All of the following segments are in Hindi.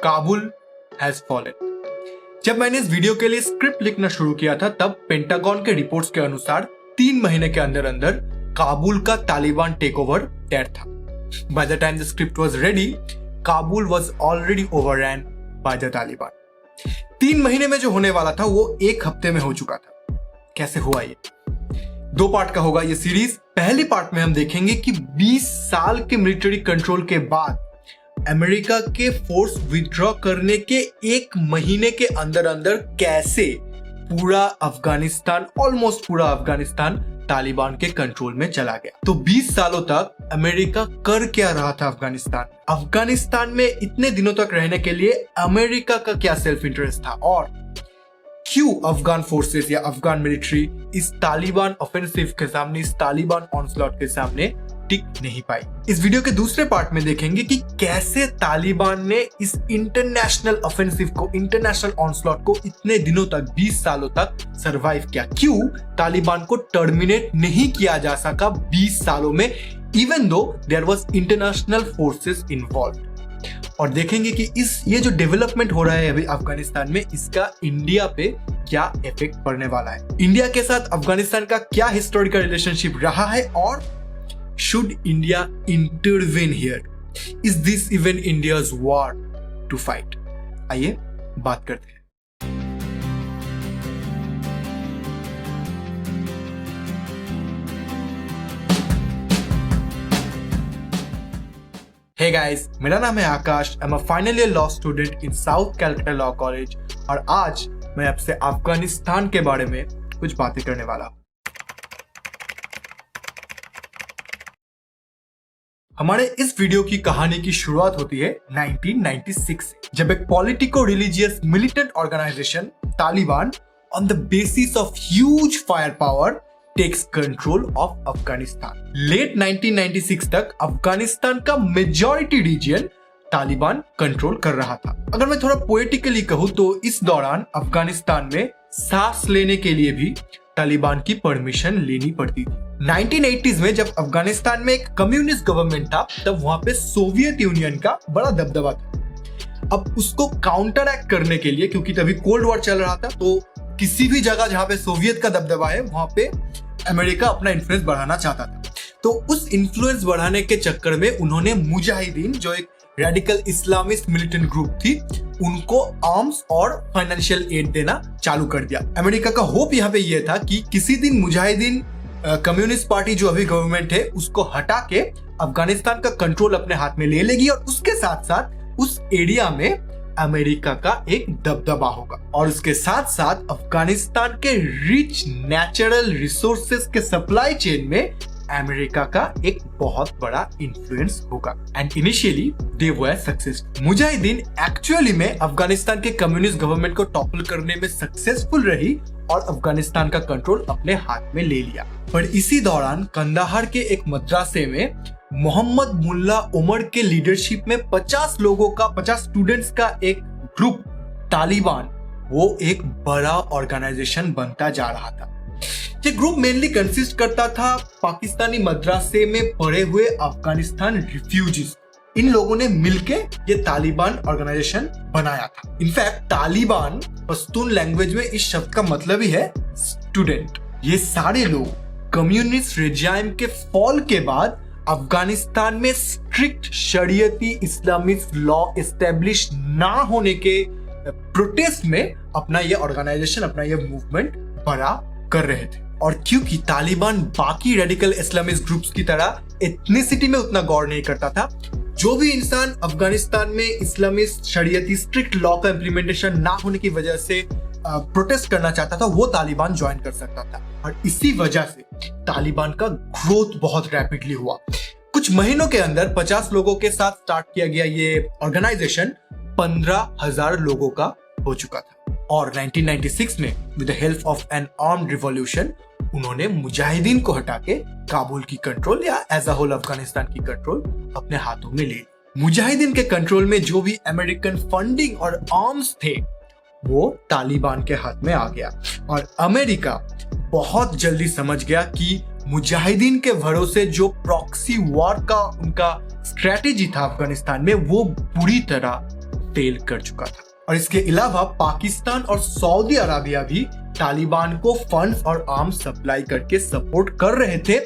Kabul has fallen. जब मैंने इस वीडियो के लिए स्क्रिप्ट लिखना शुरू किया था तब पेंटागन के रिपोर्ट्स के अनुसार 3 महीने के अंदर अंदर काबुल का तालिबान टेक ओवर तैयार था। By the time the script was ready, Kabul was already overrun by the Taliban. 3 महीने में जो होने वाला था वो 1 हफ्ते में हो चुका था। कैसे हुआ ये? 2 पार्ट का होगा ये सीरीज। पहली पार्ट में हम देखेंगे कि 20 साल के मिलिट्री कंट्रोल के बाद अमेरिका के फोर्स विथड्रॉ करने के 1 महीने के अंदर अंदर कैसे पूरा अफगानिस्तान, ऑलमोस्ट पूरा अफगानिस्तान तालिबान के कंट्रोल में चला गया। तो 20 सालों तक अमेरिका कर क्या रहा था अफगानिस्तान में इतने दिनों तक रहने के लिए अमेरिका का क्या सेल्फ इंटरेस्ट था, और क्यों अफगान फोर्सेस या अफगान मिलिट्री इस तालिबान ऑफेंसिव के सामने, इस तालिबान ऑनस्लॉट के सामने टिक नहीं पाई। इस वीडियो के दूसरे पार्ट में देखेंगे कि कैसे तालिबान ने इस इंटरनेशनल ऑफेंसिव को, इंटरनेशनल ऑनस्लॉट को इतने दिनों तक, 20 सालों तक सरवाइव किया। क्यों तालिबान को टर्मिनेट नहीं किया जा सका 20 सालों में, even though there was international forces involved. और देखेंगे कि ये जो डेवलपमेंट हो रहा है अभी अफगानिस्तान में, इसका इंडिया पे क्या इफेक्ट पड़ने वाला है, इंडिया के साथ अफगानिस्तान का क्या हिस्टोरिकल रिलेशनशिप रहा है, और should India intervene here? Is this even India's war to fight? आइए बात करते हैं। Hey guys, मेरा नाम है आकाश। I'm a final year law student in South Calcutta Law College और आज मैं आपसे अफगानिस्तान के बारे में कुछ बातें करने वाला हूं। हमारे इस वीडियो की कहानी की शुरुआत होती है 1996 से, जब एक politico religious militant organization Taliban on the basis of huge fire power takes control of Afghanistan. Late 1996 तक अफगानिस्तान का मेजॉरिटी रीजन तालिबान कंट्रोल कर रहा था। अगर मैं थोड़ा पोएटिकली कहूं तो इस दौरान अफगानिस्तान में सांस लेने के लिए भी तालिबान की परमिशन लेनी पड़ती थी। 1980s में जब अफगानिस्तान में एक कम्युनिस्ट गवर्नमेंट था तब वहां पे सोवियत यूनियन का बड़ा दबदबा था। अब उसको काउंटर एक्ट करने के लिए, क्योंकि तभी कोल्ड वॉर चल रहा था, तो किसी भी जगह जहां पे सोवियत का दबदबा है वहां पे अमेरिका अपना इन्फ्लुएंस बढ़ाना चाहता था। तो उस इन्फ्लुएंस बढ़ाने के चक्कर में उन्होंने मुजाहिदीन, जो एक रेडिकल इस्लामिस्ट मिलिटेंट ग्रुप थी, उनको आर्म्स और फाइनेंशियल एड देना चालू कर दिया। अमेरिका का होप यहाँ पे यह था कि किसी दिन मुजाहिदीन कम्युनिस्ट पार्टी जो अभी गवर्नमेंट है उसको हटा के अफगानिस्तान का कंट्रोल अपने हाथ में ले लेगी और उसके साथ साथ उस एरिया में अमेरिका का एक दबदबा होगा, और उसके साथ साथ अफगानिस्तान के रिच नेचुरल रिसोर्सेस के सप्लाई चेन में अमेरिका का एक बहुत बड़ा इन्फ्लुएंस होगा। And initially they were successful. Mujahideen actually में अफगानिस्तान के कम्युनिस्ट गवर्नमेंट को टॉपल करने में सक्सेसफुल रही और अफगानिस्तान का कंट्रोल अपने हाथ में ले लिया। पर इसी दौरान कंदाहार के एक मदरसे में मोहम्मद मुल्ला उमर के लीडरशिप में 50 लोगों का, 50 स्टूडेंट्स का एक ग्रुप तालिबान, वो एक बड़ा ऑर्गेनाइजेशन बनता जा रहा था। ये ग्रुप मेनली कंसिस्ट करता था पाकिस्तानी मदरसे में पढ़े हुए अफगानिस्तान रिफ्यूजीज। इन लोगों ने मिलके ये तालिबान ऑर्गेनाइजेशन बनाया था। इनफैक्ट तालिबान पश्तून लैंग्वेज में इस शब्द का मतलब ही है स्टूडेंट। ये सारे लोग कम्युनिस्ट रेजिम के फॉल के बाद अफगानिस्तान में स्ट्रिक्ट शरीयती इस्लामिक लॉ एस्टेब्लिश ना होने के प्रोटेस्ट में अपना ये ऑर्गेनाइजेशन, अपना ये मूवमेंट बड़ा कर रहे थे। और क्योंकि तालिबान बाकी रेडिकल इस्लामिस्ट ग्रुप्स की तरह एथनिसिटी में उतना गौर नहीं करता था, जो भी इंसान अफगानिस्तान में इस्लामिस्ट शरीयती स्ट्रिक्ट लॉ का इम्प्लीमेंटेशन ना होने की वजह से प्रोटेस्ट करना चाहता था, वो तालिबान ज्वाइन कर सकता था। और इसी वजह से तालिबान का ग्रोथ बहुत रैपिडली हुआ। कुछ महीनों के अंदर 50 लोगों के साथ स्टार्ट किया गया ये ऑर्गेनाइजेशन 15,000 लोगों का हो चुका था। और 1996 में with the help of N armed revolution उन्होंने मुजाहिदीन को हटा के काबुल की कंट्रोल या एज अ होल अफगानिस्तान की कंट्रोल अपने हाथों में ले ली। मुजाहिदीन के कंट्रोल में जो भी अमेरिकन फंडिंग और आर्म्स थे वो तालिबान के हाथ में आ गया, और अमेरिका बहुत जल्दी समझ गया कि मुजाहिदीन के भरोसे जो प्रॉक्सी वॉर का उनका स्ट्रेटेजी था अफगानिस्तान में, वो बुरी तरह फेल कर चुका था। और इसके अलावा पाकिस्तान और सऊदी अरबिया भी तालिबान को फंड्स और आर्म्स सप्लाई करके सपोर्ट कर रहे थे,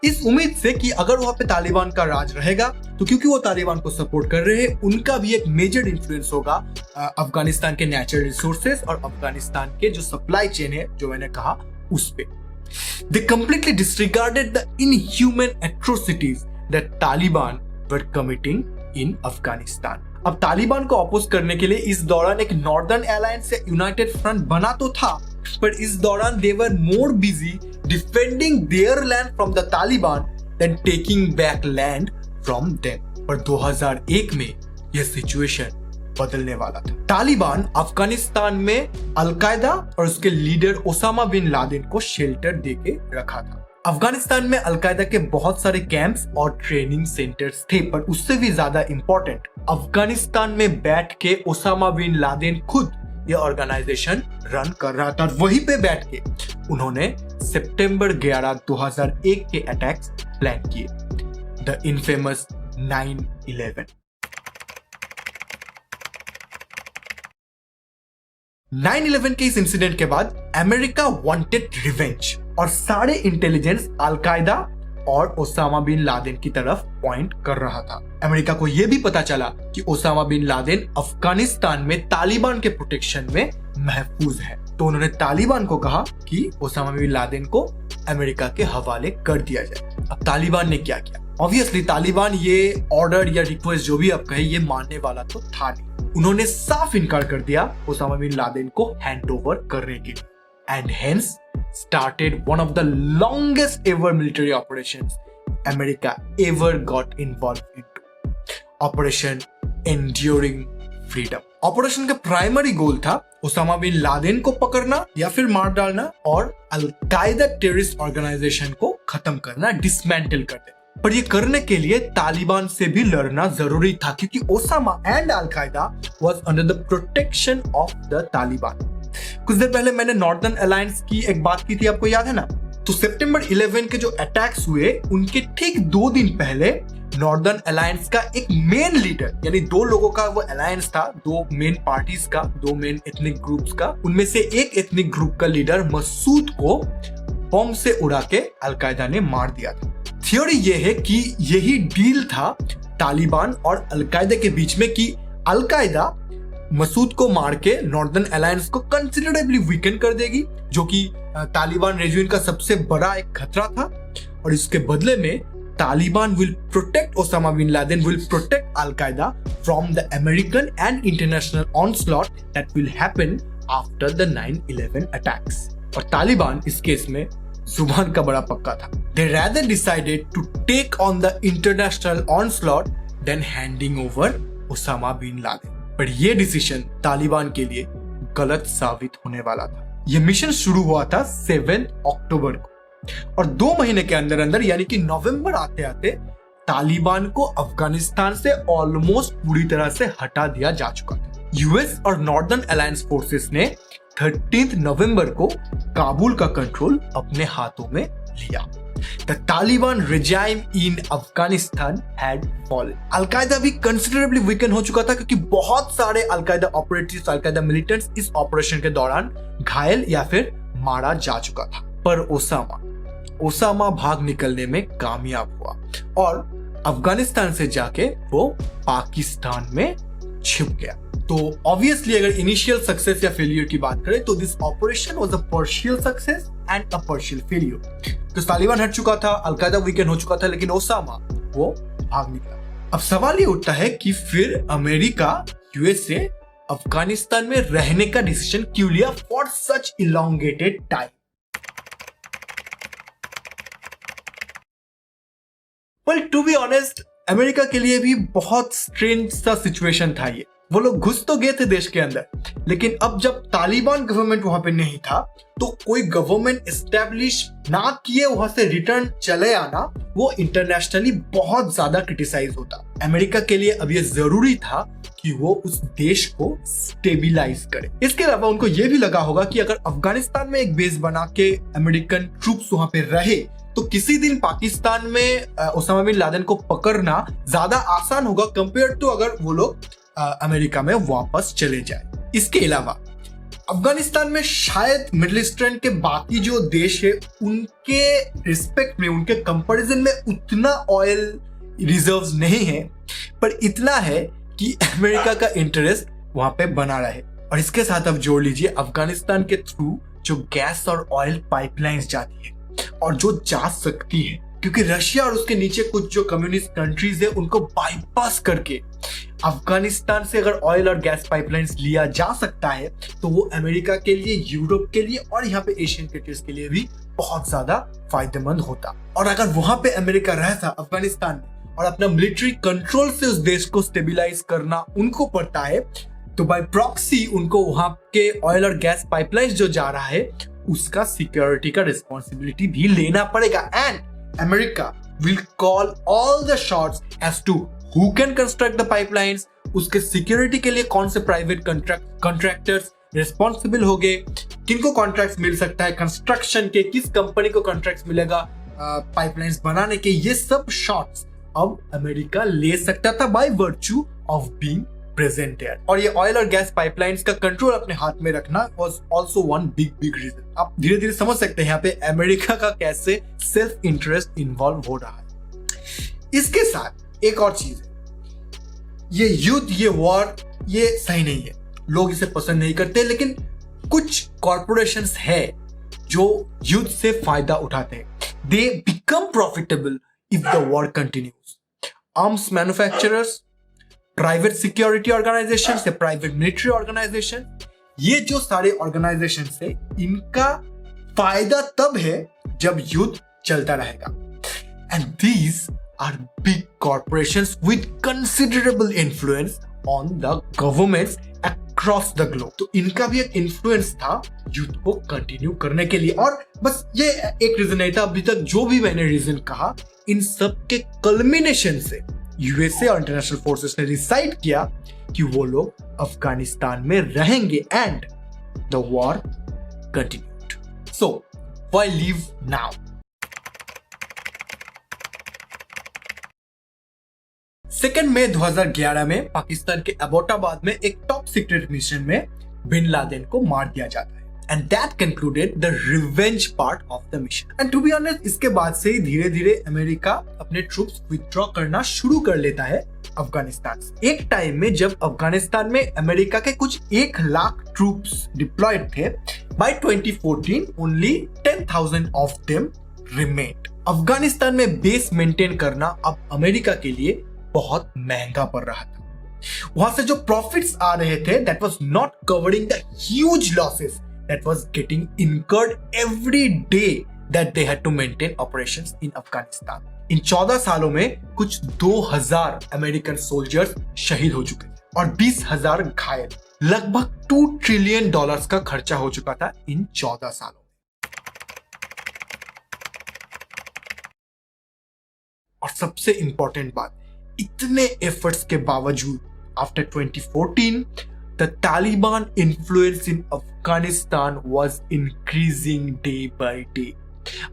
इस उम्मीद से कि अगर वहां पे तालिबान का राज रहेगा तो क्योंकि वो तालिबान को सपोर्ट कर रहे हैं, उनका भी एक मेजर इन्फ्लुएंस होगा अफगानिस्तान के नेचुरल रिसोर्सेज और अफगानिस्तान के जो सप्लाई चेन है, जो मैंने कहा, उस पे। They completely disregarded the inhuman atrocities that Taliban were committing in Afghanistan. अब तालिबान को अपोज करने के लिए इस दौरान एक नॉर्दर्न अलायंस या यूनाइटेड फ्रंट बना तो था, पर इस दौरान they were more busy defending their land from the Taliban than taking back land from them. पर 2001 में यह सिचुएशन बदलने वाला था। तालिबान अफगानिस्तान में अलकायदा और उसके लीडर ओसामा बिन लादेन को शेल्टर देके रखा था। अफगानिस्तान में अलकायदा के बहुत सारे कैंप्स और ट्रेनिंग सेंटर्स थे, पर उससे भी ज्यादा इंपॉर्टेंट, अफगानिस्तान में बैठ के ओसामा बिन लादेन खुद यह ऑर्गेनाइजेशन रन कर रहा था। वहीं पे बैठ के उन्होंने सितंबर 11, 2001 के अटैक्स प्लान किए, द इनफेमस 9/11। 9/11 के इस इंसिडेंट के बाद अमेरिका वांटेड रिवेंज और सारे इंटेलिजेंस अलकायदा और ओसामा बिन लादेन की तरफ पॉइंट कर रहा था। अमेरिका को यह भी पता चला कि ओसामा बिन लादेन अफगानिस्तान में तालिबान के प्रोटेक्शन में महफूज है, तो उन्होंने तालिबान को कहा कि ओसामा बिन लादेन को अमेरिका के हवाले कर दिया जाए। अब तालिबान ने क्या किया? ऑब्वियसली तालिबान ये ऑर्डर या रिक्वेस्ट जो भी आप कहे, ये मानने वाला तो था नहीं। उन्होंने साफ इनकार कर दिया ओसामा बिन लादेन को हैंड ओवर करने के लिए, and hence started one of the longest ever military operations America ever got involve into, operation enduring freedom. Operation का प्राइमरी गोल था ओसामा बिन लादेन को पकड़ना या फिर मार डालना और अलकायदा टेररिस्ट ऑर्गेनाइजेशन को खत्म करना, डिसमेंटल कर देना। पर ये करने के लिए तालिबान से भी लड़ना जरूरी था, क्योंकि Osama and al Qaeda was under the protection of the Taliban. कुछ देर पहले मैंने नॉर्दर्न अलायंस की एक बात की थी, आपको याद है ना? तो सितंबर 11 के जो अटैक्स हुए, उनके ठीक 2 दिन पहले नॉर्दर्न अलायंस का एक मेन लीडर, यानी 2 लोगों का वो अलायंस था, 2 मेन पार्टीज का, 2 मेन एथनिक ग्रुप्स का, उनमें से एक एथनिक ग्रुप का लीडर मसूद को बम से उड़ा के अलकायदा ने मार दिया था। थियोरी ये है कि यही डील था तालिबान और अलकायदा के बीच में, कि अलकायदा मसूद को मार के नॉर्दर्न अलायंस को कंसिडरेबली वीकन कर देगी, जो कि तालिबान रेजिम का सबसे बड़ा एक खतरा था, और इसके बदले में Taliban will protect Osama bin Laden, will protect Al Qaeda from the American and international onslaught that will happen after the 9/11 attacks. और तालिबान इस केस में जुबान का बड़ा पक्का था। They rather decided to take on the international onslaught than handing over Osama bin Laden. पर यह डिसीजन तालिबान के लिए गलत साबित होने वाला था। यह मिशन शुरू हुआ था 7 अक्टूबर को, और 2 महीने के अंदर अंदर, यानी कि नवंबर आते आते, तालिबान को अफगानिस्तान से ऑलमोस्ट पूरी तरह से हटा दिया जा चुका था। यूएस और नॉर्दर्न अलायंस फोर्सेस ने 13 नवंबर को काबुल का कंट्रोल अपने हाथों में लिया। The Taliban regime in Afghanistan had fallen. Al Qaeda भी कंसिडरेबली वीकन हो चुका था, क्योंकि बहुत सारे अलकायदा ऑपरेटिव्स, अलकायदा मिलिटेंट्स इस ऑपरेशन के दौरान घायल या फिर मारा जा चुका था। पर ओसामा भाग निकलने में कामयाब हुआ और अफगानिस्तान से जाके वो पाकिस्तान में छिप गया। तो ऑब्वियसली अगर इनिशियल सक्सेस या फेलियर की बात करें तो this operation was a partial success and a partial failure. तो तालिबान हट चुका था, अलकायदा वीकन हो चुका था, लेकिन ओसामा वो भाग निकला। अब सवाल ये उठता है कि फिर अमेरिका, यूएसए अफगानिस्तान में रहने का डिसीजन क्यों लिया for such elongated time? Well, to be honest, America के लिए भी बहुत स्ट्रेंज सा सिचुएशन था ये। वो लोग घुस तो गए थे देश के अंदर, लेकिन अब जब तालिबान गवर्नमेंट वहां पे नहीं था, तो कोई गवर्नमेंट एस्टेब्लिश ना किए वहां से रिटर्न चले आना, वो इंटरनेशनली बहुत ज्यादा क्रिटिसाइज होता। अमेरिका के लिए अब ये जरूरी था कि वो उस देश को स्टेबिलाइज करे। इसके अलावा उनको ये भी लगा होगा कि अगर अफगानिस्तान में एक बेस बना के अमेरिकन ट्रूप्स वहां पे रहे, तो किसी दिन पाकिस्तान में ओसामा बिन लादेन को पकड़ना ज्यादा आसान होगा कंपेयर टू अगर वो लोग अमेरिका में वापस चले जाए। इसके अलावा अफगानिस्तान में शायद मिडिल ईस्टर्न के बाकी जो देश है उनके रिस्पेक्ट में, उनके कंपैरिजन में उतना ऑयल रिजर्व्स नहीं है, पर इतना है कि अमेरिका का इंटरेस्ट वहां पे बना रहे। और इसके साथ अब जोड़ लीजिए अफगानिस्तान के थ्रू जो गैस और ऑयल पाइपलाइंस जाती है और जो जा सकती है, क्योंकि रशिया और उसके नीचे कुछ जो कम्युनिस्ट कंट्रीज है उनको बाईपास करके अफगानिस्तान से अगर ऑयल और गैस पाइपलाइंस लिया जा सकता है तो वो अमेरिका के लिए, यूरोप के लिए और यहाँ पे एशियन कंट्रीज के लिए भी बहुत ज्यादा फायदेमंद होता। और अगर वहां पे अमेरिका रहता अफगानिस्तान में और अपना मिलिट्री कंट्रोल से उस देश को स्टेबिलाईज करना उनको पड़ता है, तो बाय प्रॉक्सी उनको वहां के ऑयल और गैस पाइपलाइंस जो जा रहा है उसका सिक्योरिटी का रिस्पॉन्सिबिलिटी भी लेना पड़ेगा। And America will call all the shots as to who can construct the pipelines, उसके सिक्योरिटी के लिए कौन से प्राइवेट कॉन्ट्रैक्टर्स रिस्पॉन्सिबल हो गए, किनको कॉन्ट्रैक्ट्स मिल सकता है कंस्ट्रक्शन के, किस कंपनी को कॉन्ट्रैक्ट्स मिलेगा पाइपलाइंस बनाने के, ये सब शॉट्स अब अमेरिका ले सकता था by virtue of being present है। और ये ऑयल और गैस पाइपलाइंस का कंट्रोल अपने हाथ में रखना was also one big reason. आप धीरे धीरे समझ सकते हैं यहाँ पे अमेरिका का कैसे सेल्फ इंटरेस्ट इन्वॉल्व हो रहा है। इसके साथ एक और चीज है, ये युद्ध, ये वॉर, ये सही नहीं है, लोग इसे पसंद नहीं करते, लेकिन कुछ कॉर्पोरेशंस है जो युद्ध से फायदा उठाते हैं। They become profitable if the war continues. Arms manufacturers, private security organization या प्राइवेट मिलिट्री ऑर्गेनाइजेशन, ये जो सारे ऑर्गेनाइजेशन है इनका फायदा तब है जब युद्ध चलता रहेगा। And these are big corporations with considerable influence on the governments across the globe. तो इनका भी एक इन्फ्लुएंस था युद्ध को कंटिन्यू करने के लिए। और बस ये एक रीजन नहीं था, अभी तक जो भी मैंने रीजन कहा, इन सब के कल्मिनेशन से यूएसए और इंटरनेशनल फोर्सेस ने डिसाइड किया कि वो लोग अफगानिस्तान में रहेंगे and the war continued. So why leave now? Second May 2011 में पाकिस्तान के एबोटाबाद में एक टॉप सीक्रेट मिशन में बिन लादेन को मार दिया जाता है। And that concluded the revenge part of the mission. And to be honest, इसके बाद से ही धीरे धीरे अमेरिका अपने ट्रूप्स विथड्रॉ करना शुरू कर लेता है अफगानिस्तान से। एक टाइम में जब अफगानिस्तान में अमेरिका के कुछ 1 लाख ट्रूप्स डिप्लॉयड थे, by 2014 only 10,000 of them remained. Afghanistan में बेस मेंटेन करना अब अमेरिका के लिए बहुत महंगा पड़ रहा था। वहां से जो प्रॉफिट्स आ रहे थे, that was not covering the huge losses that was getting incurred every day that they had to maintain operations in Afghanistan. इन 14 सालों में कुछ 2000 अमेरिकन सोल्जर्स शहीद हो चुके थे और 20,000 घायल। लगभग $2 ट्रिलियन का खर्चा हो चुका था इन 14 सालों में। और सबसे इंपॉर्टेंट बात, इतने एफर्ट्स के बावजूद after 2014 the Taliban influence in Afghanistan was increasing day by day.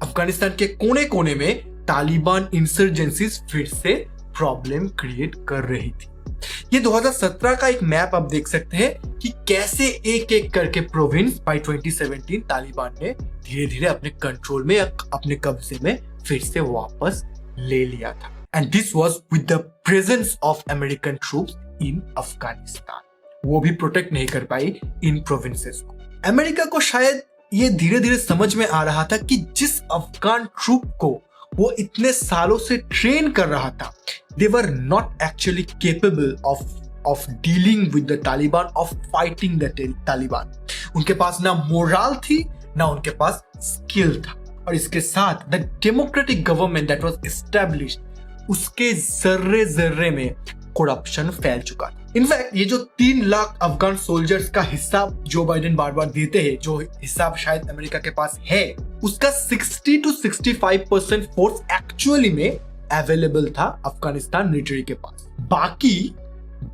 Afghanistan के कोने कोने में तालिबान इंसर्जेंसीज फिर से प्रॉब्लम क्रिएट कर रही थी। ये 2017 का एक मैप आप देख सकते हैं कि कैसे एक एक करके प्रोविंस बाय 2017 तालिबान ने धीरे धीरे अपने कंट्रोल में, अपने कब्जे में फिर से वापस ले लिया था। And this was with the presence of American troops in Afghanistan. वो भी प्रोटेक्ट नहीं कर पाई इन प्रोविंसेस को। अमेरिका को शायद ये धीरे धीरे समझ में आ रहा था कि जिस अफगान ट्रूप को वो इतने सालों से ट्रेन कर रहा था, they were not actually capable of dealing with the Taliban, of fighting the Taliban. उनके पास ना मोरल थी, ना उनके पास स्किल था। और इसके साथ the democratic government that was established, उसके जर्रे जर्रे में करप्शन फैल चुका था। इनफैक्ट ये जो 3 लाख अफगान सोल्जर्स का हिसाब जो बाइडेन बार बार देते हैं, जो हिसाब शायद अमेरिका के पास है, उसका 60 to 65% फोर्स एक्चुअली में अवेलेबल था अफगानिस्तान मिलिट्री के पास। बाकी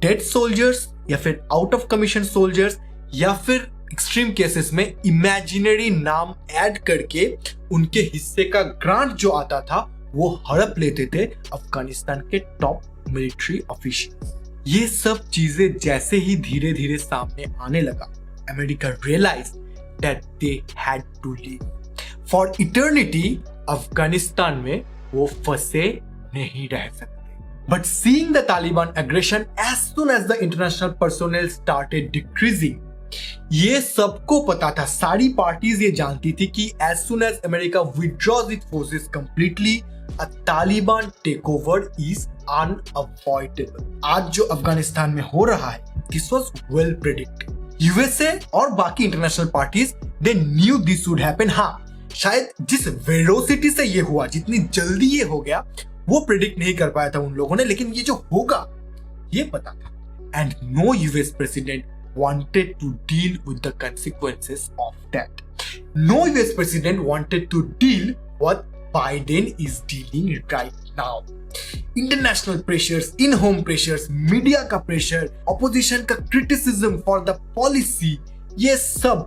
डेड सोल्जर्स या फिर आउट ऑफ कमीशन सोल्जर्स या फिर एक्सट्रीम केसेस में इमेजिनरी नाम ऐड करके उनके हिस्से का ग्रांट जो आता था वो हड़प लेते थे अफगानिस्तान के टॉप मिलिट्री ऑफिशियल्स। ये सब चीजें जैसे ही धीरे धीरे सामने आने लगा, America realize that they had to leave for eternity. Afghanistan में वो फंसे नहीं रह सकते। But seeing the Taliban aggression as soon as the international personnel started decreasing, ये सबको पता था, सारी पार्टीज ये जानती थी कि as soon as America withdraws its forces completely, a Taliban take over is unavoidable. आज जो अफगानिस्तान में हो रहा है, this was well predicted. USA और बाकी international parties they knew this would happen. हाँ, शायद जिस वेलोसिटी से ये हुआ, जितनी जल्दी ये हो गया, वो प्रेडिक्ट नहीं कर पाया था उन लोगों ने, लेकिन ये जो होगा ये पता था। And no US president wanted to deal with the consequences of that. No US president wanted to deal what Biden is dealing right now. International pressures, in-home pressures, media का pressure, opposition का criticism for the policy, ये सब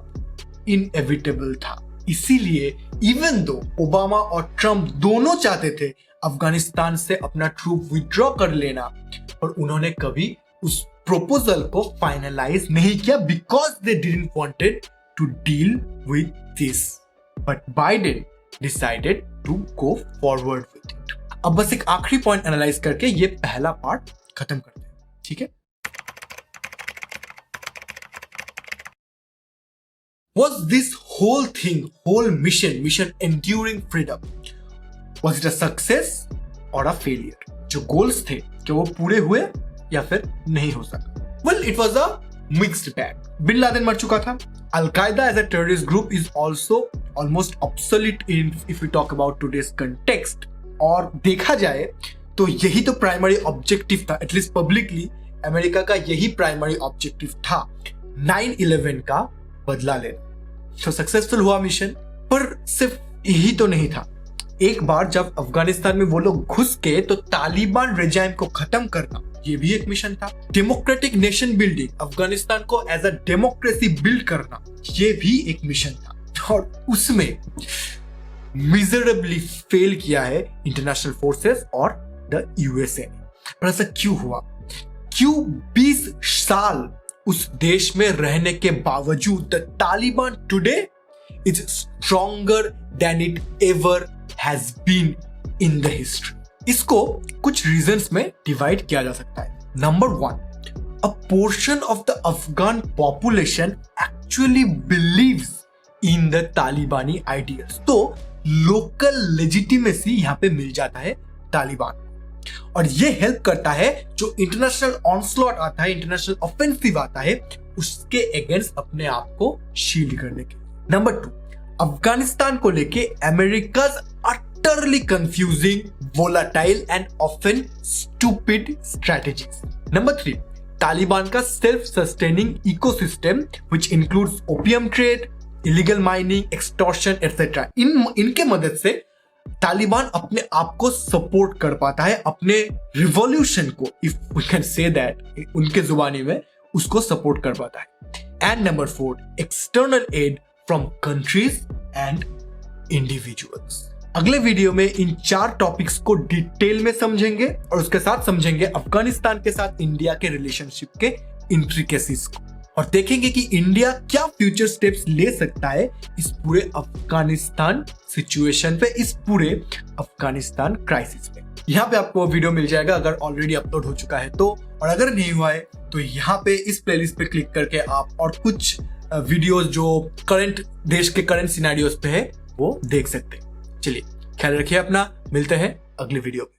inevitable था। इसीलिए even though ओबामा और ट्रम्प दोनों चाहते थे अफगानिस्तान से अपना ट्रूप विड्रॉ कर लेना, पर उन्होंने कभी उस प्रपोजल को फाइनलाइज नहीं किया, because they didn't wanted to deal with this. But Biden decided to go forward with it. अब बस एक आखिरी पॉइंट एनालाइज करके ये पहला पार्ट खत्म करते हैं, ठीक है? Was this whole thing, whole mission enduring freedom, was it a success or a failure? जो गोल्स थे, क्या वो पूरे हुए या फिर नहीं हो सका? Well, it was a mixed bag. Bin Laden मर चुका था। Al-Qaeda as a terrorist group is also almost obsolete if we talk about today's context. और देखा जाए तो यही तो प्राइमरी ऑब्जेक्टिव था, एटलीस्ट पब्लिकली अमेरिका का यही प्राइमरी ऑब्जेक्टिव था, 9/11 का बदला लेना। तो सक्सेसफुल हुआ मिशन, पर सिर्फ यही तो नहीं था। एक बार जब अफगानिस्तान में वो लोग घुस के तो तालिबान रेजाइम को खत्म करना, ये भी एक मिशन था। डेमोक्रेटिक नेशन बिल्डिंग, अफगानिस्तान को एज अ डेमोक्रेसी बिल्ड करना, ये भी एक मिशन था। और उसमें मिजरेबली फेल किया है इंटरनेशनल फोर्सेस और द यूएसए। पर ऐसा क्यों हुआ? क्यों 20 साल उस देश में रहने के बावजूद the Taliban today is stronger than it ever has been in the history? इसको कुछ रीजंस में डिवाइड किया जा सकता है। Number 1, a portion of the Afghan population actually believes in the Talibani ideas. तो लोकल लेजिटिमेसी यहां पे मिल जाता है तालिबान, और ये हेल्प करता है जो इंटरनेशनल ऑनस्लॉट आता है, इंटरनेशनल ऑफेंसिव आता है, उसके अगेंस्ट अपने आप को शील्ड करने के। नंबर 2, अफगानिस्तान को लेके America's utterly confusing, volatile and often stupid strategies. Number 3, Taliban का self-sustaining ecosystem which includes opium trade, illegal mining, extortion, etc. इनके मदद से तालिबान अपने आप को सपोर्ट कर पाता है, अपने रिवॉल्यूशन को, if we can say that, उनके जुबानी में उसको सपोर्ट कर पाता है। And number 4, external aid from countries and individuals. अगले वीडियो में इन 4 टॉपिक्स को डिटेल में समझेंगे और उसके साथ समझेंगे अफगानिस्तान के साथ इंडिया के रिलेशनशिप के इंट्रिकेसीज को, और देखेंगे कि इंडिया क्या फ्यूचर स्टेप्स ले सकता है इस पूरे अफगानिस्तान सिचुएशन पे, इस पूरे अफगानिस्तान क्राइसिस पे। यहाँ पे आपको वीडियो मिल जाएगा अगर ऑलरेडी अपलोड हो चुका है तो, और अगर नहीं हुआ है तो यहाँ पे इस प्लेलिस्ट पे क्लिक करके आप और कुछ वीडियोस जो करंट देश के करंट सिनेरियोस पे है वो देख सकते हैं। चलिए, ख्याल रखिए अपना, मिलते हैं अगले वीडियो में।